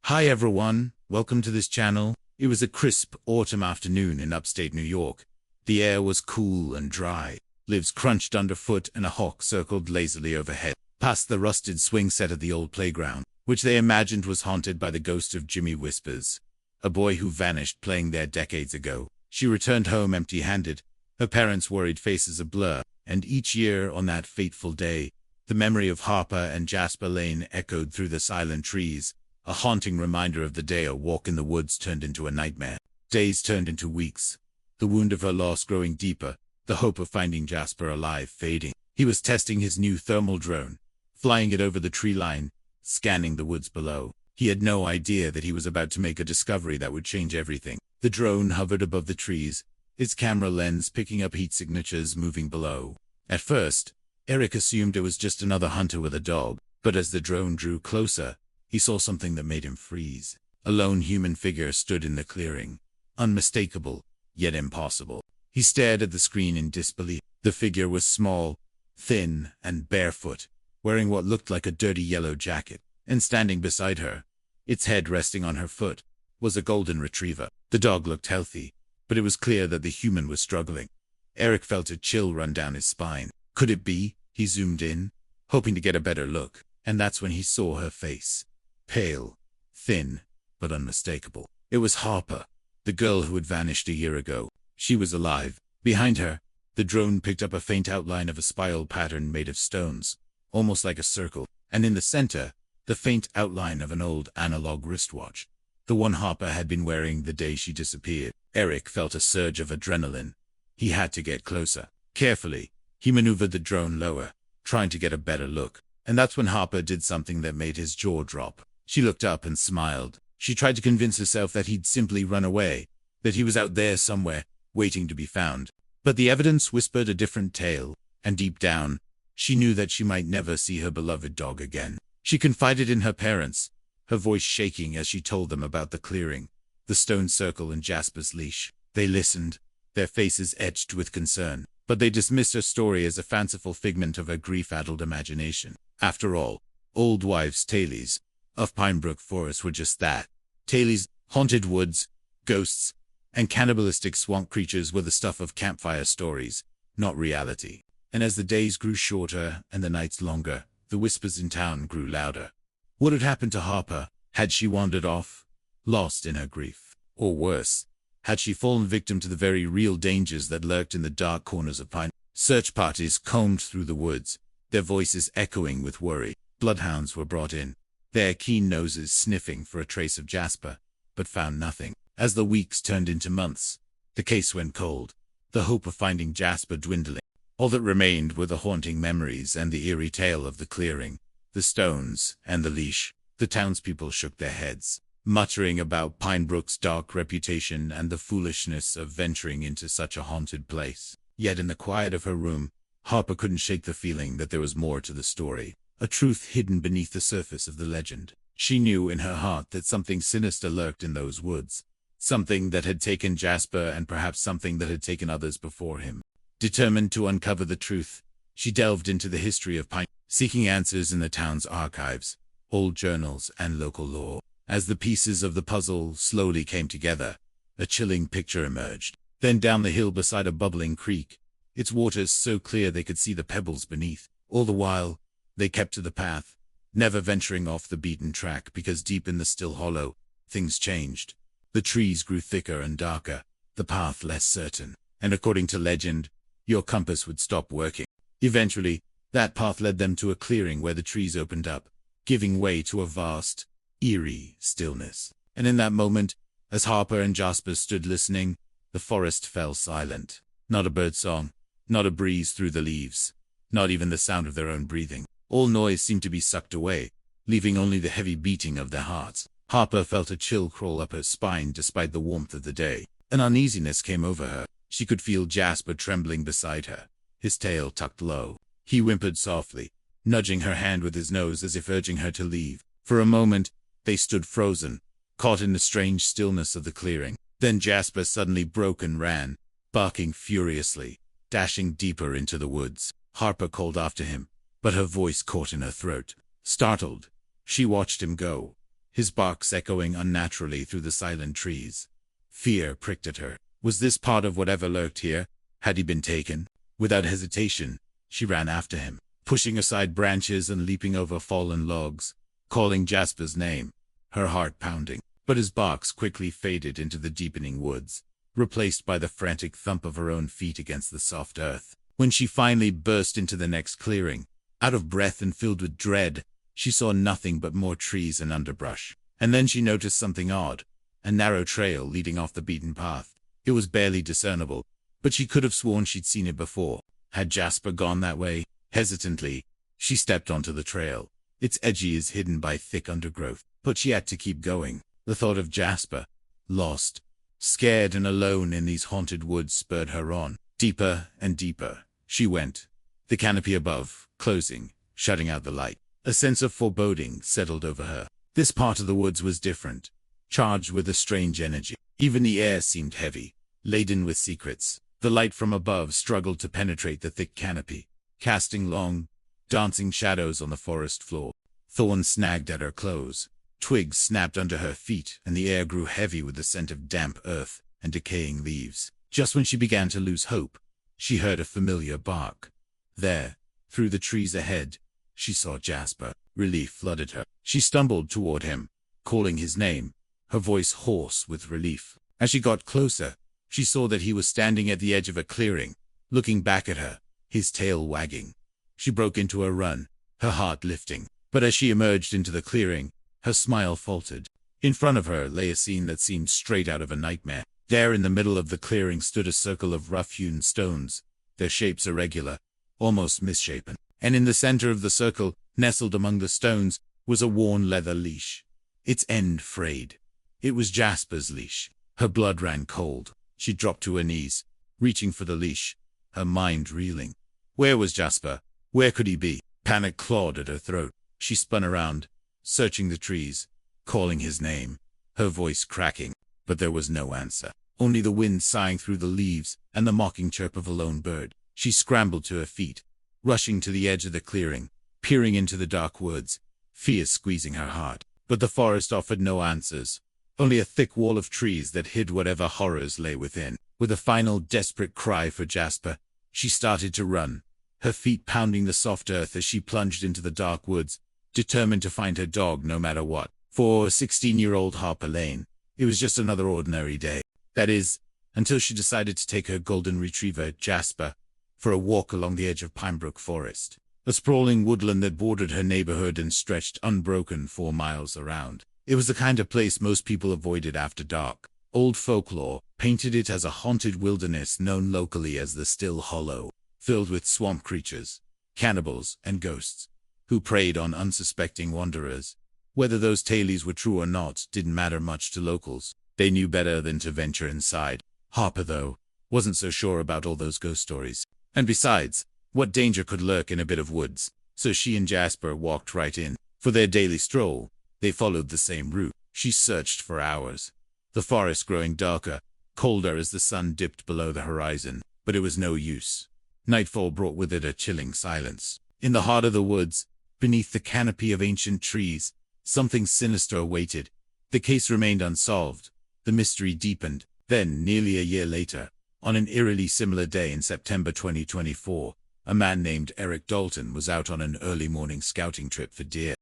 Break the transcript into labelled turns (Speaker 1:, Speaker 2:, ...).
Speaker 1: Hi everyone, welcome to this channel. It was a crisp autumn afternoon in upstate New York. The air was cool and dry. Leaves crunched underfoot and a hawk circled lazily overhead, past the rusted swing set at the old playground, which they imagined was haunted by the ghost of Jimmy Whispers, a boy who vanished playing there decades ago. She returned home empty-handed, her parents' worried faces a blur, and each year on that fateful day, the memory of Harper and Jasper Lane echoed through the silent trees, a haunting reminder of the day a walk in the woods turned into a nightmare. Days turned into weeks, the wound of her loss growing deeper, the hope of finding Jasper alive fading. He was testing his new thermal drone, flying it over the tree line, scanning the woods below. He had no idea that he was about to make a discovery that would change everything. The drone hovered above the trees, its camera lens picking up heat signatures moving below. At first, Eric assumed it was just another hunter with a dog, but as the drone drew closer, he saw something that made him freeze. A lone human figure stood in the clearing, unmistakable, yet impossible. He stared at the screen in disbelief. The figure was small, thin, and barefoot, wearing what looked like a dirty yellow jacket, and standing beside her, its head resting on her foot, was a golden retriever. The dog looked healthy, but it was clear that the human was struggling. Eric felt a chill run down his spine. Could it be? He zoomed in, hoping to get a better look, and that's when he saw her face. Pale, thin, but unmistakable. It was Harper, the girl who had vanished a year ago. She was alive. Behind her, the drone picked up a faint outline of a spiral pattern made of stones, almost like a circle, and in the center, the faint outline of an old analog wristwatch, the one Harper had been wearing the day she disappeared. Eric felt a surge of adrenaline. He had to get closer. Carefully, he maneuvered the drone lower, trying to get a better look, and that's when Harper did something that made his jaw drop. She looked up and smiled. She tried to convince herself that he'd simply run away, that he was out there somewhere, waiting to be found. But the evidence whispered a different tale, and deep down, she knew that she might never see her beloved dog again. She confided in her parents, her voice shaking as she told them about the clearing, the stone circle and Jasper's leash. They listened, their faces etched with concern, but they dismissed her story as a fanciful figment of her grief-addled imagination. After all, old wives' tales of Pinebrook Forest were just that. Tales, haunted woods, ghosts, and cannibalistic swamp creatures were the stuff of campfire stories, not reality. And as the days grew shorter and the nights longer, the whispers in town grew louder. What had happened to Harper? Had she wandered off, lost in her grief? Or worse, had she fallen victim to the very real dangers that lurked in the dark corners of Pine? Search parties combed through the woods, their voices echoing with worry. Bloodhounds were brought in, their keen noses sniffing for a trace of Jasper, but found nothing. As the weeks turned into months, the case went cold, the hope of finding Jasper dwindling. All that remained were the haunting memories and the eerie tale of the clearing, the stones, and the leash. The townspeople shook their heads, muttering about Pinebrook's dark reputation and the foolishness of venturing into such a haunted place. Yet in the quiet of her room, Harper couldn't shake the feeling that there was more to the story, a truth hidden beneath the surface of the legend. She knew in her heart that something sinister lurked in those woods, something that had taken Jasper and perhaps something that had taken others before him. Determined to uncover the truth, she delved into the history of Pine, seeking answers in the town's archives, old journals, and local lore. As the pieces of the puzzle slowly came together, a chilling picture emerged. Then down the hill beside a bubbling creek, its waters so clear they could see the pebbles beneath. All the while, they kept to the path, never venturing off the beaten track because deep in the still hollow, things changed. The trees grew thicker and darker, the path less certain, and according to legend, your compass would stop working. Eventually, that path led them to a clearing where the trees opened up, giving way to a vast, eerie stillness. And in that moment, as Harper and Jasper stood listening, the forest fell silent. Not a bird song, not a breeze through the leaves, not even the sound of their own breathing. All noise seemed to be sucked away, leaving only the heavy beating of their hearts. Harper felt a chill crawl up her spine despite the warmth of the day. An uneasiness came over her. She could feel Jasper trembling beside her, his tail tucked low. He whimpered softly, nudging her hand with his nose as if urging her to leave. For a moment, they stood frozen, caught in the strange stillness of the clearing. Then Jasper suddenly broke and ran, barking furiously, dashing deeper into the woods. Harper called after him, but her voice caught in her throat. Startled, she watched him go, his barks echoing unnaturally through the silent trees. Fear pricked at her. Was this part of whatever lurked here? Had he been taken? Without hesitation, she ran after him, pushing aside branches and leaping over fallen logs, calling Jasper's name, her heart pounding. But his barks quickly faded into the deepening woods, replaced by the frantic thump of her own feet against the soft earth. When she finally burst into the next clearing, out of breath and filled with dread, she saw nothing but more trees and underbrush. And then she noticed something odd, a narrow trail leading off the beaten path. It was barely discernible, but she could have sworn she'd seen it before. Had Jasper gone that way? Hesitantly, she stepped onto the trail. Its edges hidden by thick undergrowth, but she had to keep going. The thought of Jasper, lost, scared and alone in these haunted woods, spurred her on. Deeper and deeper she went, the canopy above closing, shutting out the light. A sense of foreboding settled over her. This part of the woods was different, charged with a strange energy. Even the air seemed heavy, laden with secrets. The light from above struggled to penetrate the thick canopy, casting long, dancing shadows on the forest floor. Thorns snagged at her clothes, twigs snapped under her feet, and the air grew heavy with the scent of damp earth and decaying leaves. Just when she began to lose hope, she heard a familiar bark. There, through the trees ahead, she saw Jasper. Relief flooded her. She stumbled toward him, calling his name, her voice hoarse with relief. As she got closer, she saw that he was standing at the edge of a clearing, looking back at her, his tail wagging. She broke into a run, her heart lifting. But as she emerged into the clearing, her smile faltered. In front of her lay a scene that seemed straight out of a nightmare. There in the middle of the clearing stood a circle of rough-hewn stones, their shapes irregular, almost misshapen. And in the center of the circle, nestled among the stones, was a worn leather leash, its end frayed. It was Jasper's leash. Her blood ran cold. She dropped to her knees, reaching for the leash, her mind reeling. Where was Jasper? Where could he be? Panic clawed at her throat. She spun around, searching the trees, calling his name, her voice cracking. But there was no answer. Only the wind sighing through the leaves and the mocking chirp of a lone bird. She scrambled to her feet, rushing to the edge of the clearing, peering into the dark woods, fear squeezing her heart. But the forest offered no answers, only a thick wall of trees that hid whatever horrors lay within. With a final desperate cry for Jasper, she started to run, her feet pounding the soft earth as she plunged into the dark woods, determined to find her dog no matter what. For 16-year-old Harper Lane, it was just another ordinary day. That is, until she decided to take her golden retriever, Jasper, for a walk along the edge of Pinebrook Forest, a sprawling woodland that bordered her neighborhood and stretched unbroken 4 miles around. It was the kind of place most people avoided after dark. Old folklore painted it as a haunted wilderness known locally as the Still Hollow, filled with swamp creatures, cannibals, and ghosts, who preyed on unsuspecting wanderers. Whether those tales were true or not didn't matter much to locals. They knew better than to venture inside. Harper, though, wasn't so sure about all those ghost stories. And besides, what danger could lurk in a bit of woods? So she and Jasper walked right in. For their daily stroll, they followed the same route. She searched for hours, the forest growing darker, colder as the sun dipped below the horizon. But it was no use. Nightfall brought with it a chilling silence. In the heart of the woods, beneath the canopy of ancient trees, something sinister awaited. The case remained unsolved. The mystery deepened. Then, nearly a year later, on an eerily similar day in September 2024, a man named Eric Dalton was out on an early morning scouting trip for deer.